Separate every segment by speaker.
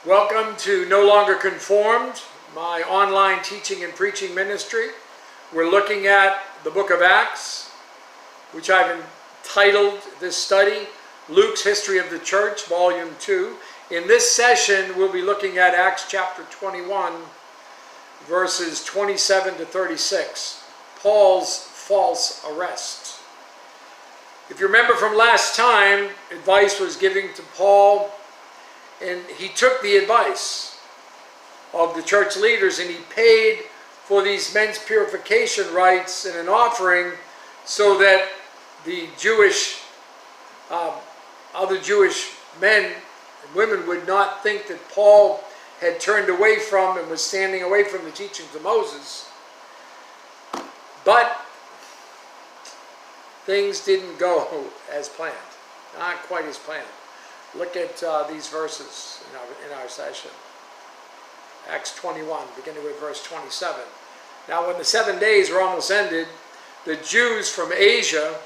Speaker 1: Welcome to No Longer Conformed, my online teaching and preaching ministry. We're looking at the book of Acts, which I've entitled this study, Luke's History of the Church, Volume 2. In this session, we'll be looking at Acts chapter 21, verses 27 to 36, Paul's false arrest. If you remember from last time, advice was given to Paul, and he took the advice of the church leaders and he paid for these men's purification rites and an offering so that the other Jewish men and women would not think that Paul had turned away from and was standing away from the teachings of Moses. But things didn't go as planned, not quite as planned. Look at these verses in our session. Acts 21, beginning with verse 27. Now when the 7 days were almost ended, the Jews from Asia,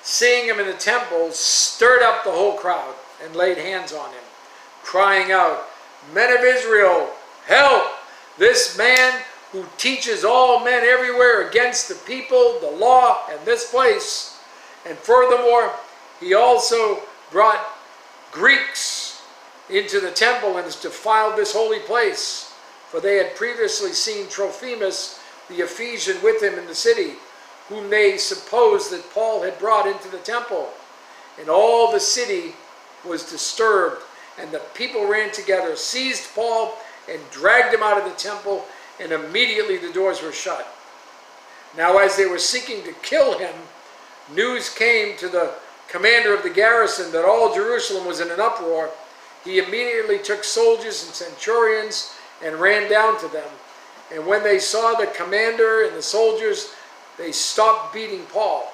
Speaker 1: seeing him in the temple, stirred up the whole crowd and laid hands on him, crying out, "Men of Israel, help! This man who teaches all men everywhere against the people, the law, and this place. And furthermore, he also brought Greeks into the temple and has defiled this holy place. For they had previously seen Trophimus the Ephesian with him in the city, whom they supposed that Paul had brought into the temple. And all the city was disturbed, and the people ran together, seized Paul, and dragged him out of the temple, and immediately the doors were shut. Now as they were seeking to kill him, news came to the commander of the garrison that all Jerusalem was in an uproar. He immediately took soldiers and centurions and ran down to them. And when they saw the commander and the soldiers, they stopped beating Paul.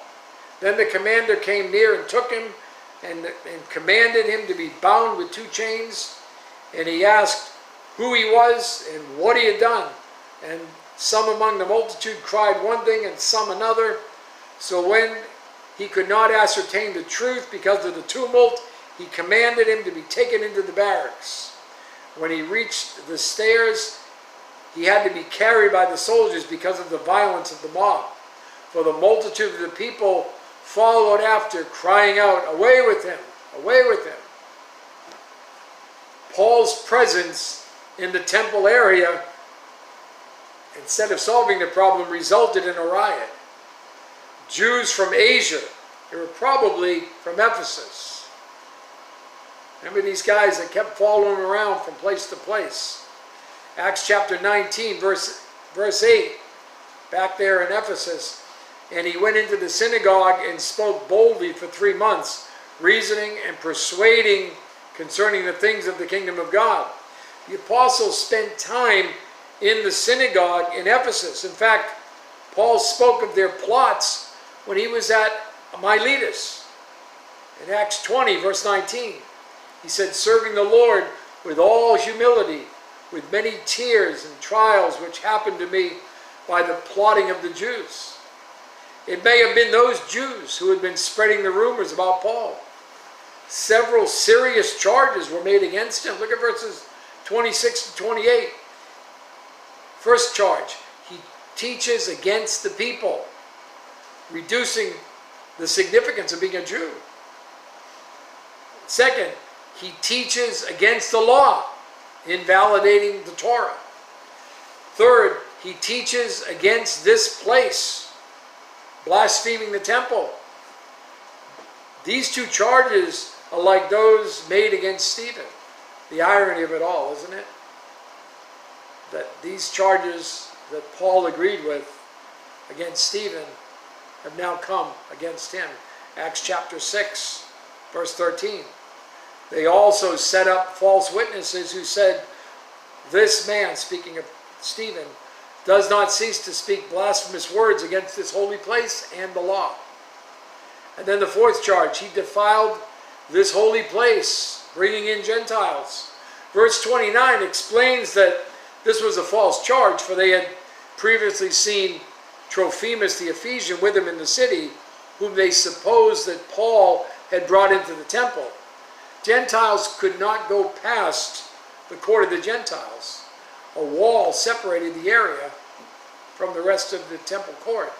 Speaker 1: Then the commander came near and took him and commanded him to be bound with 2 chains. And he asked who he was and what he had done. And some among the multitude cried one thing and some another. So when he could not ascertain the truth because of the tumult, he commanded him to be taken into the barracks. When he reached the stairs, he had to be carried by the soldiers because of the violence of the mob. For the multitude of the people followed after, crying out, "Away with him! Away with him!" Paul's presence in the temple area, instead of solving the problem, resulted in a riot. Jews from Asia, they were probably from Ephesus. Remember these guys that kept following around from place to place. Acts chapter 19, verse 8, back there in Ephesus. And he went into the synagogue and spoke boldly for 3 months, reasoning and persuading concerning the things of the kingdom of God. The apostles spent time in the synagogue in Ephesus. In fact, Paul spoke of their plots when he was at Miletus. In Acts 20, verse 19, he said, "Serving the Lord with all humility, with many tears and trials which happened to me by the plotting of the Jews." It may have been those Jews who had been spreading the rumors about Paul. Several serious charges were made against him. Look at verses 26 to 28. First charge, he teaches against the people, reducing the significance of being a Jew. Second, he teaches against the law, invalidating the Torah. Third, he teaches against this place, blaspheming the temple. These 2 charges are like those made against Stephen. The irony of it all, isn't it? That these charges that Paul agreed with against Stephen have now come against him. Acts chapter 6, verse 13. They also set up false witnesses who said, "This man," speaking of Stephen, "does not cease to speak blasphemous words against this holy place and the law." And then the 4th charge, he defiled this holy place, bringing in Gentiles. Verse 29 explains that this was a false charge, for they had previously seen Trophimus the Ephesian with him in the city, whom they supposed that Paul had brought into the temple. Gentiles could not go past the court of the Gentiles. A wall separated the area from the rest of the temple court.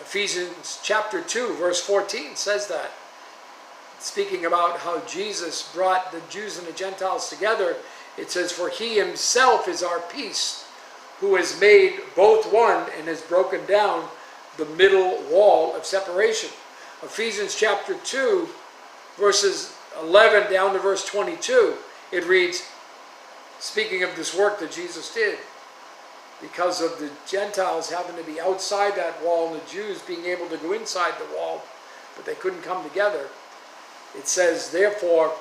Speaker 1: Ephesians chapter 2, verse 14 says that. Speaking about how Jesus brought the Jews and the Gentiles together, it says, "For he himself is our peace, who has made both one and has broken down the middle wall of separation." Ephesians chapter 2, verses 11 down to verse 22, it reads, speaking of this work that Jesus did, because of the Gentiles having to be outside that wall and the Jews being able to go inside the wall, but they couldn't come together. It says, therefore,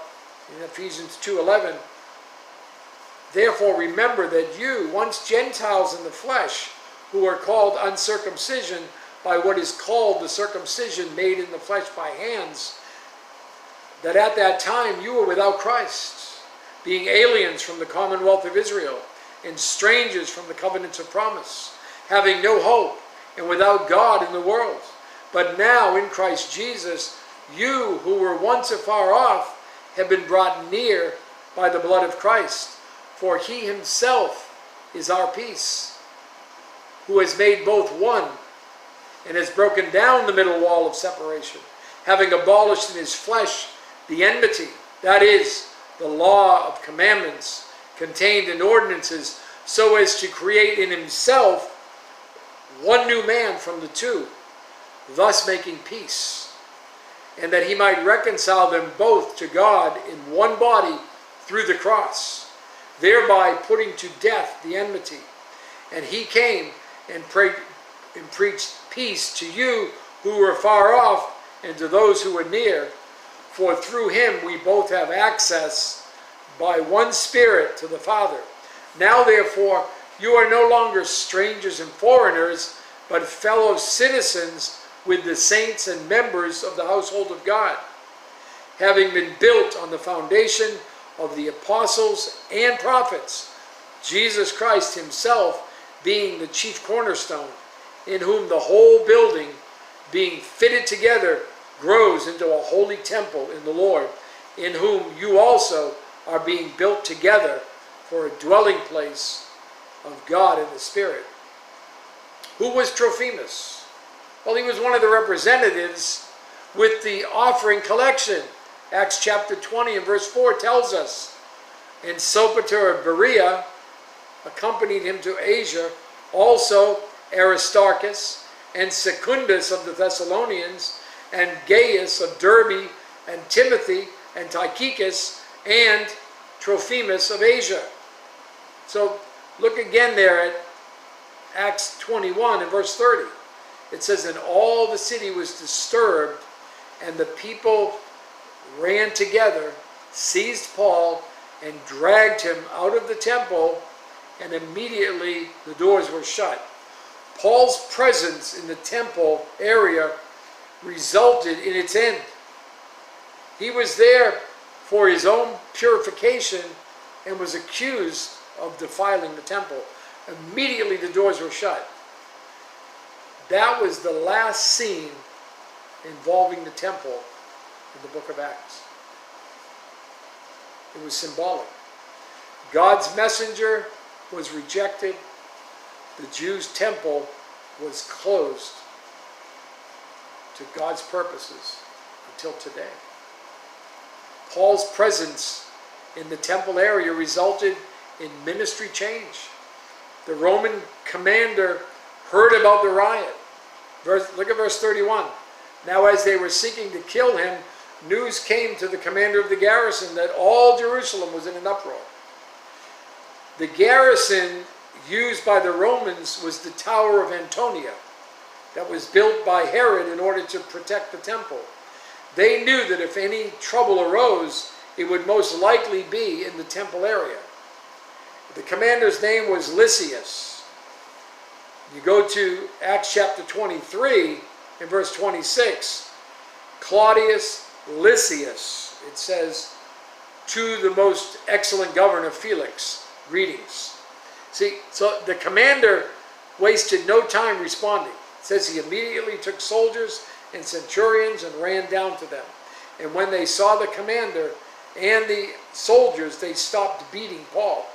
Speaker 1: in Ephesians 2:11, "Therefore remember that you, once Gentiles in the flesh, who are called uncircumcision by what is called the circumcision made in the flesh by hands, that at that time you were without Christ, being aliens from the commonwealth of Israel, and strangers from the covenants of promise, having no hope, and without God in the world. But now in Christ Jesus, you who were once afar off have been brought near by the blood of Christ. For he himself is our peace, who has made both one, and has broken down the middle wall of separation, having abolished in his flesh the enmity, that is, the law of commandments contained in ordinances, so as to create in himself one new man from the two, thus making peace, and that he might reconcile them both to God in one body through the cross, thereby putting to death the enmity. And he came and preached peace to you who were far off, and to those who were near. For through him we both have access by one Spirit to the Father. Now therefore you are no longer strangers and foreigners, but fellow citizens with the saints and members of the household of God, having been built on the foundation of the apostles and prophets, Jesus Christ himself being the chief cornerstone, in whom the whole building, being fitted together, grows into a holy temple in the Lord, in whom you also are being built together for a dwelling place of God in the Spirit. Who was Trophimus? Well, he was one of the representatives with the offering collection. Acts chapter 20 and verse 4 tells us, "And Sopater of Berea accompanied him to Asia, also Aristarchus and Secundus of the Thessalonians, and Gaius of Derbe, and Timothy, and Tychicus, and Trophimus of Asia." So look again there at Acts 21 and verse 30. It says, "And all the city was disturbed, and the people ran together, seized Paul, and dragged him out of the temple, and immediately the doors were shut." Paul's presence in the temple area resulted in its end. He was there for his own purification and was accused of defiling the temple. Immediately the doors were shut. That was the last scene involving the temple in the book of Acts. It was symbolic. God's messenger was rejected. The Jews' temple was closed to God's purposes until today. Paul's presence in the temple area resulted in ministry change. The Roman commander heard about the riot. Look at verse 31. "Now as they were seeking to kill him, news came to the commander of the garrison that all Jerusalem was in an uproar." The garrison used by the Romans was the Tower of Antonia, that was built by Herod in order to protect the temple. They knew that if any trouble arose, it would most likely be in the temple area. The commander's name was Lysias. You go to Acts chapter 23 and verse 26. "Claudius Lysias," it says, "to the most excellent governor Felix, greetings." See, so the commander wasted no time responding. It says he immediately took soldiers and centurions and ran down to them. And when they saw the commander, and the soldiers, they stopped beating Paul.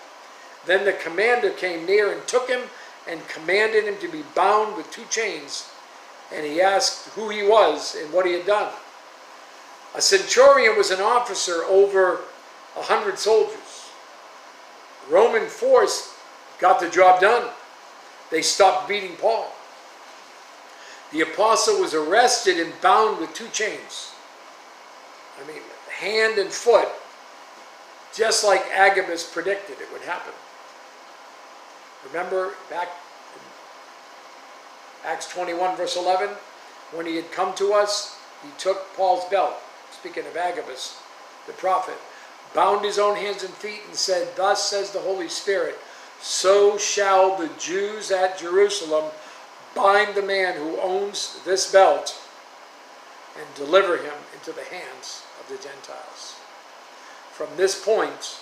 Speaker 1: Then the commander came near and took him and commanded him to be bound with 2 chains. And he asked who he was and what he had done. A centurion was an officer over 100 soldiers. The Roman force got the job done. They stopped beating Paul. The apostle was arrested and bound with 2 chains. I mean, hand and foot, just like Agabus predicted it would happen. Remember back in Acts 21 verse 11, when he had come to us, he took Paul's belt, speaking of Agabus, the prophet, bound his own hands and feet and said, "Thus says the Holy Spirit, so shall the Jews at Jerusalem bind the man who owns this belt and deliver him into the hands of the Gentiles." From this point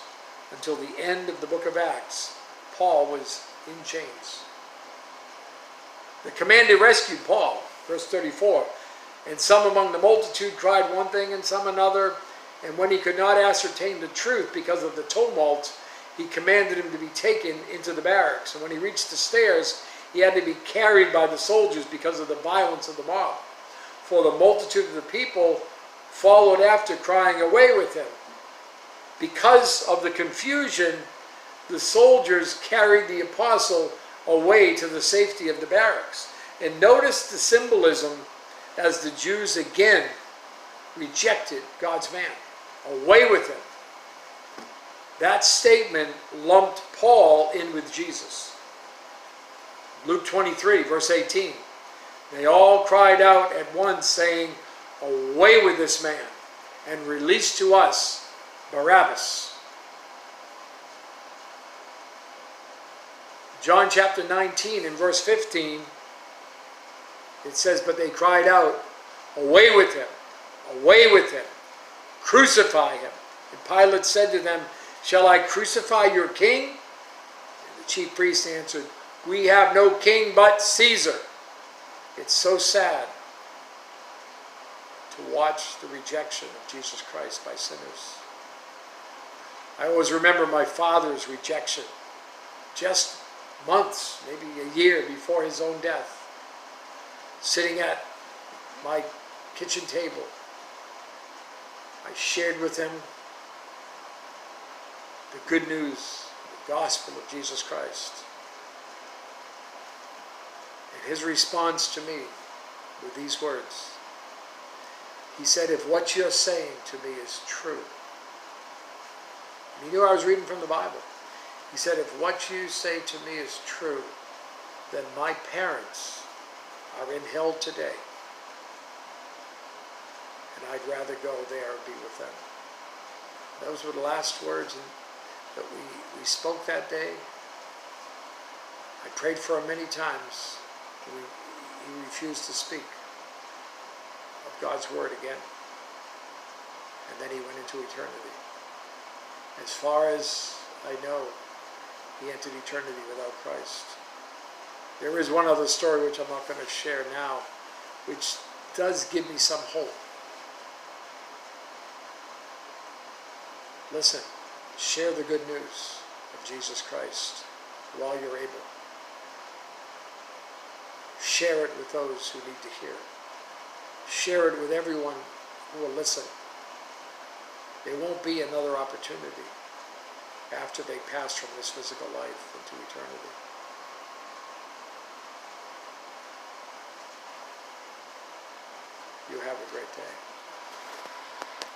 Speaker 1: until the end of the book of Acts, Paul was in chains. The commander rescued Paul, verse 34, and some among the multitude cried one thing and some another, and when he could not ascertain the truth because of the tumult, he commanded him to be taken into the barracks. And when he reached the stairs, he had to be carried by the soldiers because of the violence of the mob. For the multitude of the people followed after, crying, "Away with him." Because of the confusion, the soldiers carried the apostle away to the safety of the barracks. And notice the symbolism as the Jews again rejected God's man. Away with him. That statement lumped Paul in with Jesus. Luke 23, verse 18. They all cried out at once, saying, "Away with this man, and release to us Barabbas." John chapter 19 and verse 15, it says, "But they cried out, 'Away with him, away with him, crucify him.' And Pilate said to them, 'Shall I crucify your king?' And the chief priests answered, 'We have no king but Caesar.'" It's so sad to watch the rejection of Jesus Christ by sinners. I always remember my father's rejection, just months, maybe a year before his own death, sitting at my kitchen table. I shared with him the good news, the gospel of Jesus Christ. And his response to me were these words. He said, "If what you're saying to me is true," and he knew I was reading from the Bible. He said, "If what you say to me is true, then my parents are in hell today, and I'd rather go there and be with them." Those were the last words that we spoke that day. I prayed for him many times. He refused to speak of God's word again. And then he went into eternity. As far as I know, he entered eternity without Christ. There is one other story which I'm not going to share now, which does give me some hope. Listen, share the good news of Jesus Christ while you're able. Share it with those who need to hear it. Share it with everyone who will listen. There won't be another opportunity after they pass from this physical life into eternity. You have a great day.